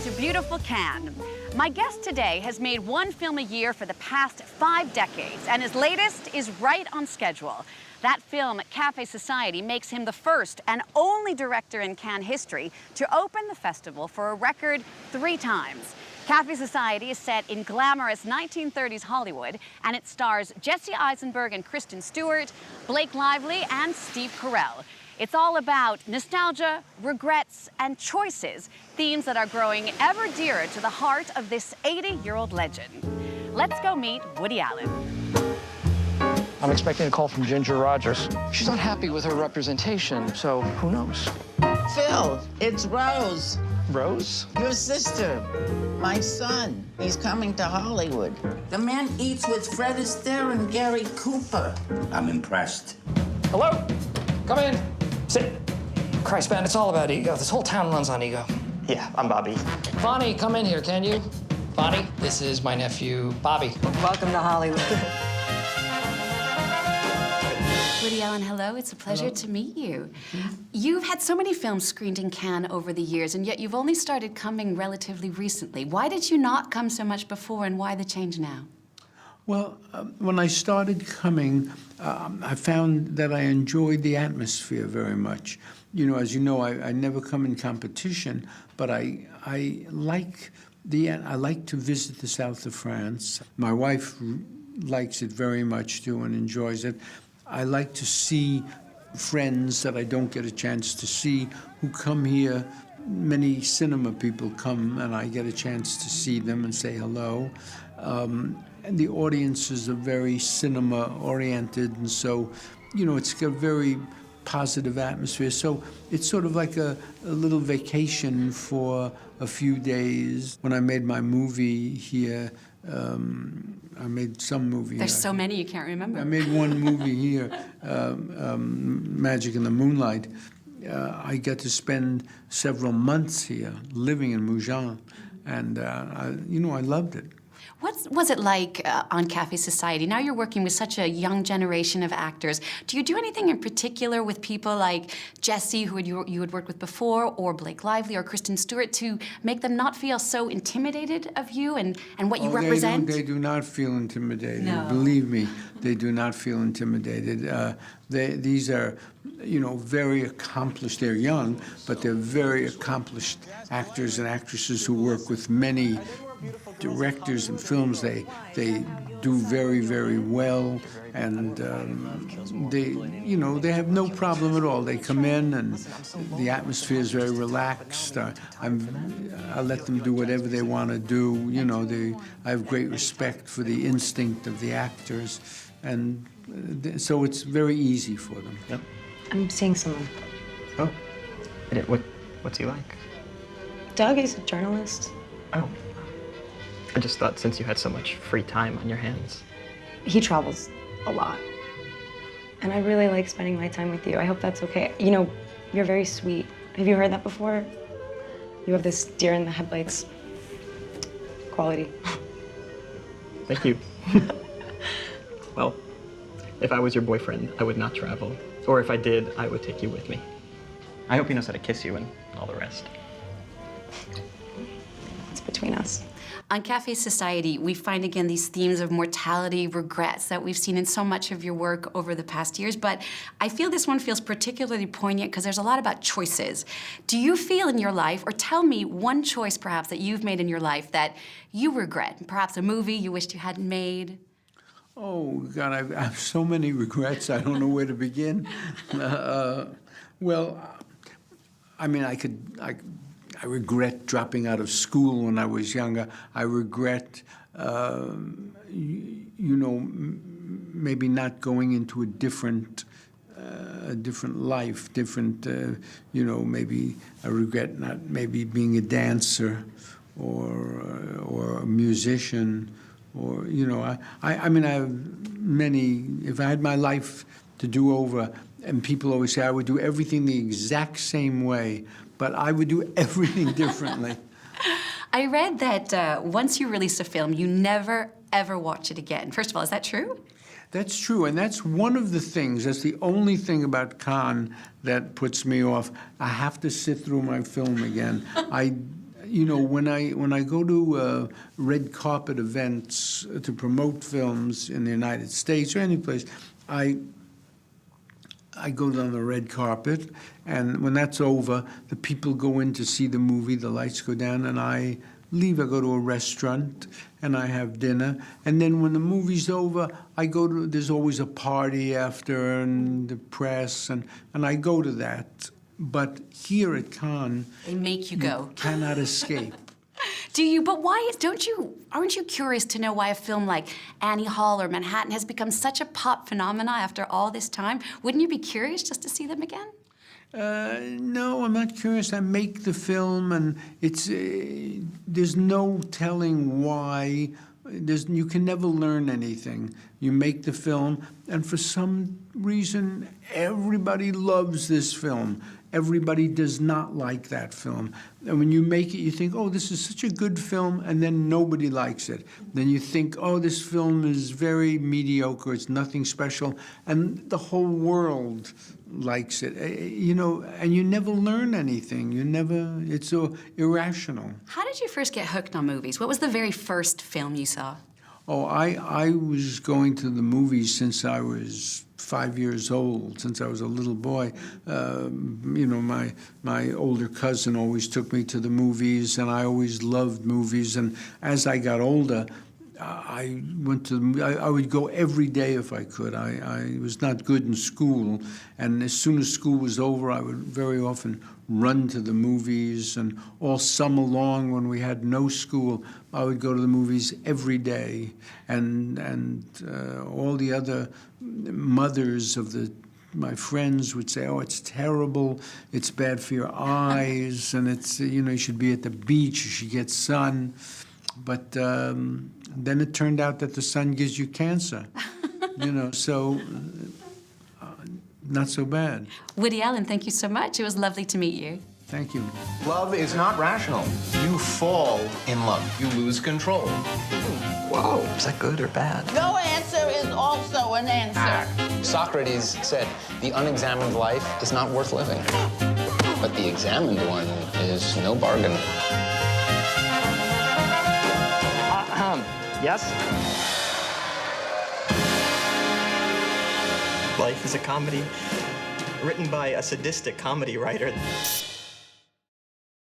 to beautiful Cannes. My guest today has made one film a year for the past 5 decades, and his latest is right on schedule. That film, Café Society, makes him the first and only director in Cannes history to open the festival for a record 3 times. Café Society is set in glamorous 1930s Hollywood, and it stars Jesse Eisenberg and Kristen Stewart, Blake Lively, and Steve Carell. It's all about nostalgia, regrets, and choices, themes that are growing ever dearer to the heart of this 80-year-old legend. Let's go meet Woody Allen. I'm expecting a call from Ginger Rogers. She's not happy with her representation, so who knows? Phil, it's Rose. Rose? Your sister. My son. He's coming to Hollywood. The man eats with Fred Astaire and Gary Cooper. I'm impressed. Hello? Come in. Sit. Christ, man, it's all about ego. This whole town runs on ego. Yeah, I'm Bobby. Bonnie, come in here, can you? Bonnie, this is my nephew, Bobby. Welcome to Hollywood. Woody Allen, hello. It's a pleasure to meet you. You've had so many films screened in Cannes over the years, and yet you've only started coming relatively recently. Why did you not come so much before, and why the change now? Well, when I started coming, I found that I enjoyed the atmosphere very much. You know, as you know, I never come in competition, but I like to visit the south of France. My wife likes it very much too and enjoys it. I like to see friends that I don't get a chance to see who come here. Many cinema people come, and I get a chance to see them and say hello. And the audiences are very cinema-oriented, and so, you know, it's a very positive atmosphere. So it's sort of like a little vacation for a few days. When I made my movie here, I made some movie. There's so many you can't remember. I made one movie here, Magic in the Moonlight. I got to spend several months here, living in Mougins, and you know, I loved it. What was it like on Café Society? Now you're working with such a young generation of actors. Do you do anything in particular with people like Jesse, who you had worked with before, or Blake Lively or Kristen Stewart, to make them not feel so intimidated of you and what you represent? They do not feel intimidated. No. Believe me, they do not feel intimidated. These are, you know, very accomplished. They're young, but they're very accomplished actors and actresses who work with many directors and films. They do very, very well, and you know, they have no problem at all. They come in, and the atmosphere is very relaxed. I let them do whatever they want to do. You know, I have great respect for the instinct of the actors, and so it's very easy for them. Yep. I'm seeing someone. Oh. What's he like? Doug is a journalist. Oh. I just thought since you had so much free time on your hands. He travels a lot. And I really like spending my time with you. I hope that's okay. You know, you're very sweet. Have you heard that before? You have this deer in the headlights quality. Thank you. Well, if I was your boyfriend, I would not travel. Or if I did, I would take you with me. I hope he knows how to kiss you and all the rest. It's between us. On Café Society, we find again these themes of mortality, regrets that we've seen in so much of your work over the past years, but I feel this one feels particularly poignant because there's a lot about choices. Do you feel in your life, or tell me one choice perhaps that you've made in your life that you regret, perhaps a movie you wished you hadn't made? Oh, God, I have so many regrets. I don't know where to begin. Well, I mean, I regret dropping out of school when I was younger. I regret, you know, maybe not going into a different life, you know, maybe I regret not maybe being a dancer or a musician, or, you know, I mean, I have many, if I had my life to do over, and people always say I would do everything the exact same way, but I would do everything differently. I read that once you release a film, you never, ever watch it again. First of all, is that true? That's true, and that's one of the things, that's the only thing about Cannes that puts me off. I have to sit through my film again. you know, when I go to red carpet events to promote films in the United States or any place, I go down the red carpet, and when that's over, the people go in to see the movie, the lights go down, and I leave. I go to a restaurant, and I have dinner. And then when the movie's over, there's always a party after, and the press, and I go to that. But here at Cannes, They make you go. cannot escape. Do you? But why? Aren't you curious to know why a film like Annie Hall or Manhattan has become such a pop phenomena after all this time? Wouldn't you be curious just to see them again? No, I'm not curious. I make the film, and it's there's no telling why. You can never learn anything. You make the film, and for some reason, everybody loves this film. Everybody does not like that film. And when you make it, you think, oh, this is such a good film, and then nobody likes it. Then you think, oh, this film is very mediocre, it's nothing special, and the whole world likes it. You know, and you never learn anything. It's so irrational. How did you first get hooked on movies? What was the very first film you saw? Oh, I was going to the movies since I was 5 years old, since I was a little boy. You know, my older cousin always took me to the movies, and I always loved movies. And as I got older, I would go every day if I could. I was not good in school, and as soon as school was over, I would very often run to the movies, and all summer long when we had no school, I would go to the movies every day, and all the other mothers of my friends would say, oh, it's terrible, it's bad for your eyes, and it's, you know, you should be at the beach, you should get sun. But then it turned out that the sun gives you cancer, you know, so not so bad. Woody Allen, thank you so much. It was lovely to meet you. Thank you. Love is not rational. You fall in love. You lose control. Whoa, is that good or bad? No answer is also an answer. Socrates said, the unexamined life is not worth living. But the examined one is no bargain. Yes? Life is a comedy written by a sadistic comedy writer.